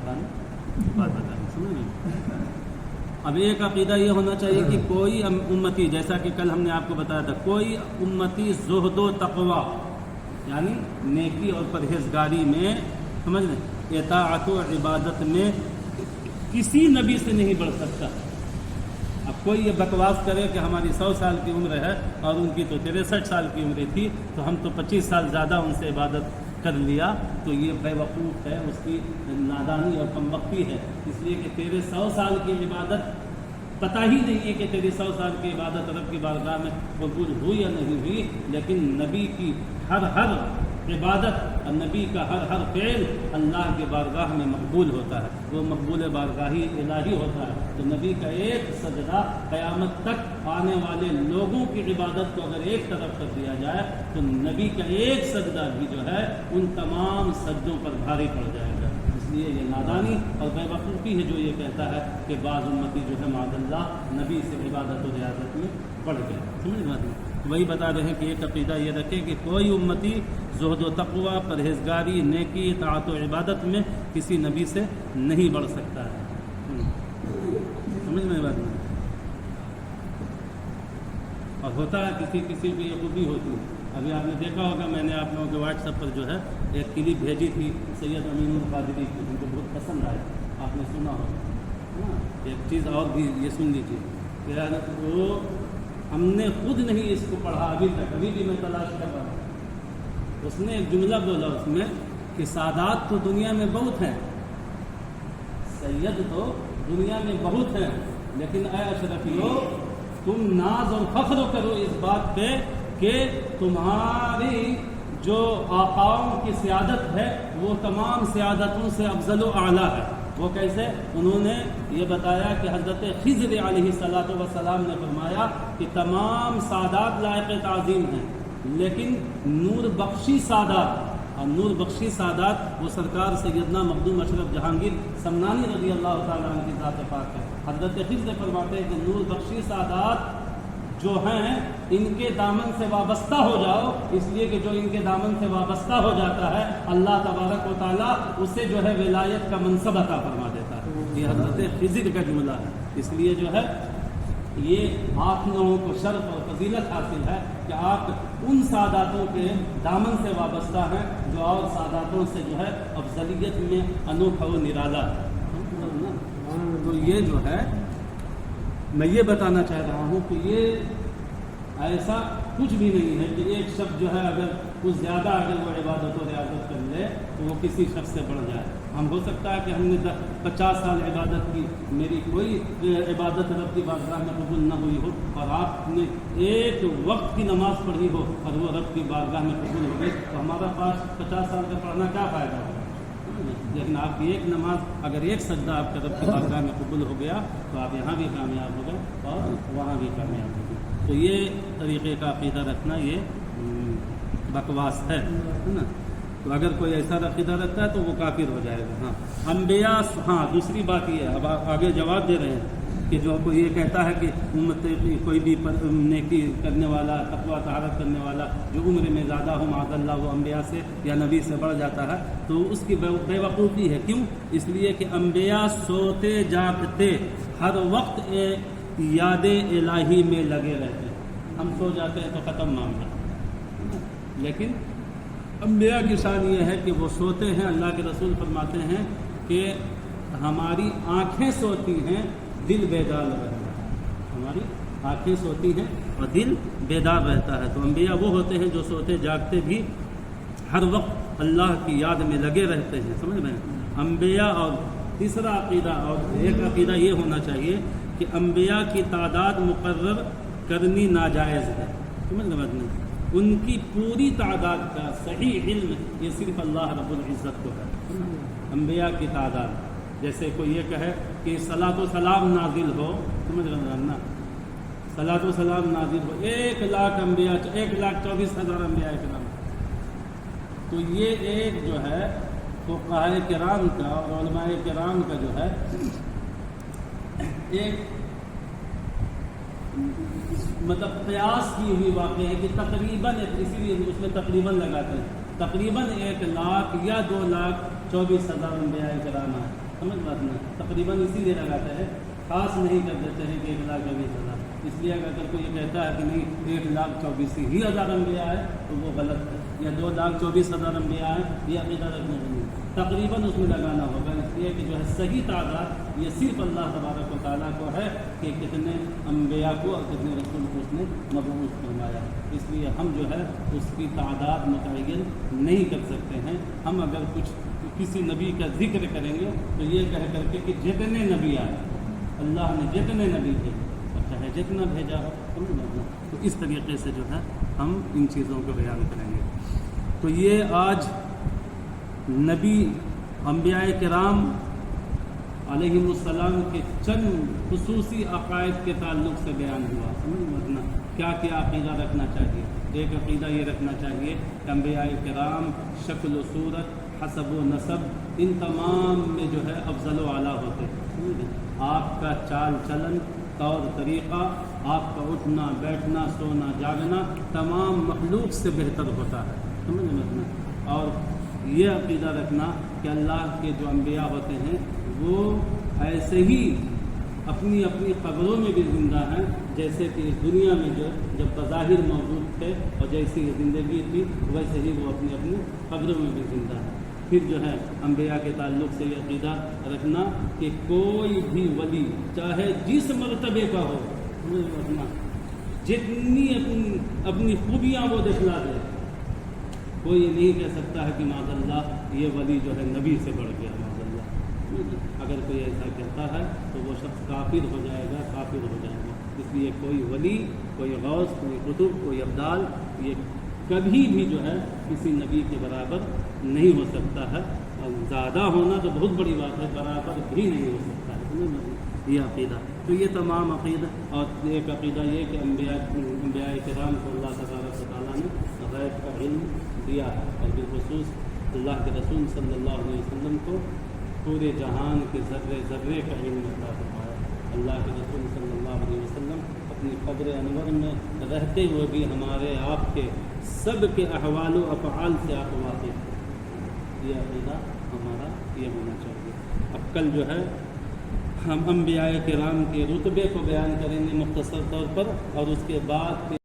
बात बतानी, समझ में। अब एक अकीदा ये होना चाहिए कि कोई उम्मती, जैसा कि कल हमने आपको बताया था, कोई उम्मती ज़ुहद व तक़वा यानी नेकी और परहेजगारी में, समझ लें, इताअत व इबादत में किसी नबी से नहीं बढ़ सकता। अब कोई ये बकवास करे कि हमारी 100 साल की उम्र है और उनकी तो 63 साल की उम्र थी, तो हम तो 25 साल ज़्यादा उनसे इबादत कर लिया, तो ये बेवकूफ़ है, उसकी नादानी और कमबख्ती है। इसलिए कि तेरे 100 साल की इबादत पता ही नहीं है कि तेरी 100 साल की इबादत रब की बारगाह में कबूल हुई या नहीं हुई, लेकिन नबी की हर इबादत और नबी का हर फ़ेल अल्लाह के बारगाह में मकबूल होता है, वो मकबूल बारगाही इलाही होता है। तो नबी का एक सजदा क़यामत तक आने वाले लोगों की इबादत को अगर एक तरफ कर दिया जाए तो नबी का एक सजदा भी जो है उन तमाम सजदों पर भारी पड़ जाएगा। इसलिए ये नादानी और बेवकूफ़ी है जो ये कहता है कि बाज़ उम्मती जो है माअज़ल्लाह नबी से इबादत और रियाज़त में बढ़ गए। समझ बात? वही बता रहे हैं कि एक अक़ीदा ये रखें कि कोई उम्मती ज़ुहद व तक़वा, परहेज़गारी, नेकी, इताअत व इबादत में किसी नबी से नहीं बढ़ सकता है। समझ में बात नहीं? और होता है किसी किसी की ये खूबी होती है। अभी आपने देखा होगा, मैंने आप लोगों के व्हाट्सएप पर जो है एक क्लिप भेजी थी सैयद अमीनुल क़ादरी की, उनको बहुत पसंद आया, आपने सुना होगा। एक चीज़ और भी ये सुन लीजिए, यार वो हमने खुद नहीं इसको पढ़ा अभी तक, अभी भी मैं तलाश कर रहा हूँ। उसने एक जुमला बोला उसमें कि सादात तो दुनिया में बहुत हैं, सैयद तो दुनिया में बहुत हैं, लेकिन ऐ अशरफियो तुम नाज और फख्र करो इस बात पे कि तुम्हारी जो आकाओं की सियादत है वो तमाम सियादतों से अफजल व आला है। वो कैसे? उन्होंने ये बताया कि हज़रत ख़िज़्र अलैहिस्सलातु वस्सलाम ने फरमाया कि तमाम सादात लायक़ ताज़ीम हैं, लेकिन नूर बख्शी सादात, और नूर बख्शी सादात वो सरकार सैयदना मखदूम अशरफ जहांगीर समनानी रज़ी अल्लाह ताला अन्हु की ज़ात पाक है। हज़रत ख़िज़्र फरमाते हैं कि नूर बख्शी सादात जो हैं इनके दामन से वाबस्ता हो जाओ, इसलिए कि जो इनके दामन से वाबस्ता हो जाता है अल्लाह तबारक व तआला उसे जो है विलायत का मनसब अता फरमा देता है। ये हज़रत ख़िज़्र का जुमला है। इसलिए जो है ये आप लोगों को शर्फ और फजीलत हासिल है कि आप उन सादातों के दामन से वाबस्ता हैं जो और सादातों से जो है अफजलियत में अनोखा व निराला है। तो ये जो है मैं ये बताना चाह रहा हूँ कि ये ऐसा कुछ भी नहीं है कि एक शख्स जो है अगर कुछ ज़्यादा अगर वो इबादत और रियाज़त कर ले तो वो किसी शख्स से बढ़ जाए। हम हो सकता है कि हमने 50 साल इबादत की, मेरी कोई इबादत रब की बारगाह में कबूल न हुई हो, और आपने एक वक्त की नमाज़ पढ़ी हो और वो रब की बारगाह में कबूल हो गई, तो हमारा पास 50 साल का पढ़ना क्या फ़ायदा होगा? लेकिन आपकी एक नमाज अगर एक सजदा आपका रब की बारगाह में कबूल हो गया तो आप यहाँ भी कामयाब हो गए और वहाँ भी कामयाब हो गए। तो ये तरीक़े का अक़ीदा रखना ये बकवास है ना। तो अगर कोई ऐसा अक़ीदा रखता है तो वो काफिर हो जाएगा। हाँ अम्बिया, हाँ दूसरी बात ये है, अब आगे जवाब दे रहे हैं कि जो कोई ये कहता है कि उम्मत कोई भी नेकी करने वाला, तक़वा तहारत करने वाला जो उम्र में ज़्यादा हो माज़अल्लाह वो अम्बिया से या नबी से बढ़ जाता है, तो उसकी बेवकूफ़ी है। क्यों? इसलिए कि अम्बिया सोते जागते हर वक्त याद इलाही में लगे रहते हैं। हम सो जाते हैं तो ख़त्म मामला, लेकिन अम्बिया की शान ये है कि वो सोते हैं। अल्लाह के रसूल फरमाते हैं कि हमारी आँखें सोती हैं, दिल बेदार रहता है। हमारी आँखें सोती हैं और दिल बेदार रहता है। तो अम्बिया वो होते हैं जो सोते जागते भी हर वक्त अल्लाह की याद में लगे रहते हैं। समझ में? अम्बिया। और तीसरा अक़ीदा, और एक अक़ीदा ये होना चाहिए कि अम्बिया की तादाद मुकर्रर करनी नाजायज़ है। समझ में बात नहीं? उनकी पूरी तादाद का सही इल्म ये सिर्फ अल्लाह रब्बुल इज़्ज़त को है। अम्बिया की तादाद, जैसे कोई ये कहे कि सलातो सलाम नाजिल हो, समझ रहे ना, सलातो सलाम नाजिल हो 1 लाख अम्बिया, 1,24,000 अम्बिया किराम, तो ये एक जो है फ़ुक़हाए किराम का और उलमाए किराम का जो है एक मतलब प्रयास की हुई वाक़ई है कि तकरीबन, इसीलिए उसमें तकरीबन लगाते हैं, तकरीबन 1 लाख या 2,24,000 अम्बिया किराम है। سمجھ بات نا، تقریباً اسی لیے لگاتے ہیں، خاص نہیں کر دیتے ہیں کہ 1,24,000. اس لیے اگر کوئی یہ کہتا ہے کہ نہیں 1,24,000 انبیاء ہے تو وہ غلط ہے، یا 2,24,000 انبیاء ہیں یہ عقیدہ رکھنا نہیں، تقریباً اس میں لگانا ہوگا. اس لیے کہ جو ہے صحیح تعداد یہ صرف اللہ تبارک و تعالیٰ کو ہے کہ کتنے انبیاء کو اور کتنے رسول کو اس نے مبعوث فرمایا. اس لیے ہم جو ہے اس کی تعداد متعین نہیں کر سکتے ہیں. ہم اگر کچھ کسی نبی کا ذکر کریں گے تو یہ کہہ کر کے کہ جتنے نبی آئے، اللہ نے جتنے نبی بھیجے اور چاہے جتنا بھیجا ہو تو اس طریقے سے جو ہے ہم ان چیزوں کو بیان کریں گے. تو یہ آج نبی انبیاء کرام علیہم السلام کے چند خصوصی عقائد کے تعلق سے بیان ہوا. سمجھنا کیا کیا عقیدہ رکھنا چاہیے. ایک عقیدہ یہ رکھنا چاہیے کہ انبیاء کرام شکل و صورت، حسب و نسب، ان تمام میں جو ہے افضل و اعلیٰ ہوتے ہیں. آپ کا چال چلن، طور طریقہ، آپ کا اٹھنا بیٹھنا سونا جاگنا تمام مخلوق سے بہتر ہوتا ہے. سمجھ رکھنا. اور یہ عقیدہ رکھنا کہ اللہ کے جو انبیاء ہوتے ہیں وہ ایسے ہی اپنی اپنی قبروں میں بھی زندہ ہیں جیسے کہ اس دنیا میں جو جب بظاہر موجود تھے اور جیسی زندگی تھی ویسے ہی وہ اپنی اپنی قبروں میں بھی زندہ ہیں. پھر جو ہے انبیاء کے تعلق سے یہ عقیدہ رکھنا کہ کوئی بھی ولی چاہے جس مرتبے کا ہو، رکھنا جتنی اپنی خوبیاں وہ دکھلا دے، کوئی یہ نہیں کہہ سکتا ہے کہ معاذ اللہ یہ ولی جو ہے نبی سے بڑھ گیا. معاذ اللہ اگر کوئی ایسا کہتا ہے تو وہ شخص کافر ہو جائے گا، کافر ہو جائے گا. اس لیے کوئی ولی، کوئی غوث، کوئی قطب، کوئی ابدال یہ کبھی بھی جو ہے کسی نبی کے برابر نہیں ہو سکتا ہے. اور زیادہ ہونا تو بہت بڑی بات ہے، برابر بھی نہیں ہو سکتا ہے. یہ عقیدہ. تو یہ تمام عقیدہ. اور ایک عقیدہ یہ کہ انبیاء کرام کو اللہ تبارک و تعالیٰ نے غیب کا علم دیا، اور بالخصوص اللہ کے رسول صلی اللہ علیہ وسلم کو پورے جہان کے ذرے ذرے کا علم عطا فرمایا. اللہ کے رسول صلی اللہ علیہ وسلم اپنی قبر انور میں رہتے ہوئے بھی ہمارے آپ کے سب کے احوال و افعال سے آپ واقف ہیں. یہ عقیدہ ہمارا یہ ہونا چاہیے. اب کل جو ہے ہم انبیاء کرام کے رتبے کو بیان کریں گے مختصر طور پر، اور اس کے بعد